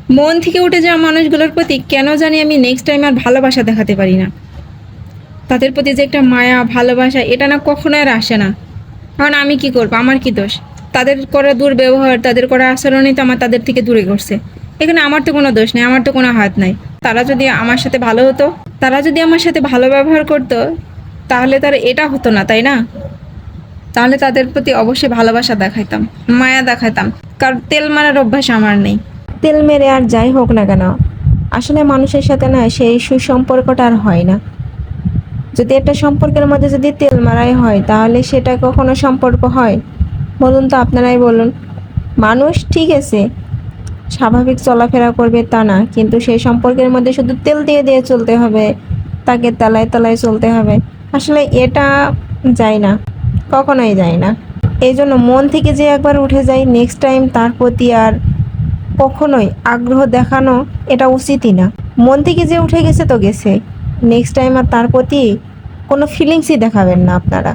মন থেকে উঠে যাওয়া মানুষগুলোর প্রতি কেন জানি আমি নেক্সট টাইম আর ভালোবাসা দেখাতে পারি না। তাদের প্রতি যে একটা মায়া ভালোবাসা এটা না কখনো আর আসে না। কারণ আমি কি করবো, আমার কি দোষ? তাদের করা দুর্ব্যবহার, তাদের করা আচরণই তো আমার তাদের থেকে দূরে করছে। এখানে আমার তো কোনো দোষ নেই, আমার তো কোনো হাত নাই। তারা যদি আমার সাথে ভালো হতো, তারা যদি আমার সাথে ভালো ব্যবহার করতো, তাহলে তার এটা হতো না, তাই না? তাহলে তাদের প্রতি অবশ্যই ভালোবাসা দেখাইতাম, মায়া দেখাইতাম। কারণ তেল মারার অভ্যাস আমার নেই। তেল মেরে আর যাই হোক না কেন, আসলে মানুষের সাথে না সেই সুসম্পর্কটা আর হয় না। যদি একটা সম্পর্কের মধ্যে যদি তেল মারাই হয়, তাহলে সেটা কখনো সম্পর্ক হয়? বলুন তো, আপনারাই বলুন। মানুষ ঠিক আছে, স্বাভাবিক চলাফেরা করবে তা না, কিন্তু সেই সম্পর্কের মধ্যে শুধু তেল দিয়ে দিয়ে চলতে হবে, তাকে তলায় তলায় চলতে হবে। আসলে এটা যায় না, কখনোই যায় না। এই জন্য মন থেকে যে একবার উঠে যায়, নেক্সট টাইম তার প্রতি আর কখনোই আগ্রহ দেখানো এটা উচিতই না। মন থেকে যে উঠে গেছে তো গেছে, নেক্সট টাইম আর তার প্রতি কোনো ফিলিংসই দেখাবেন না আপনারা।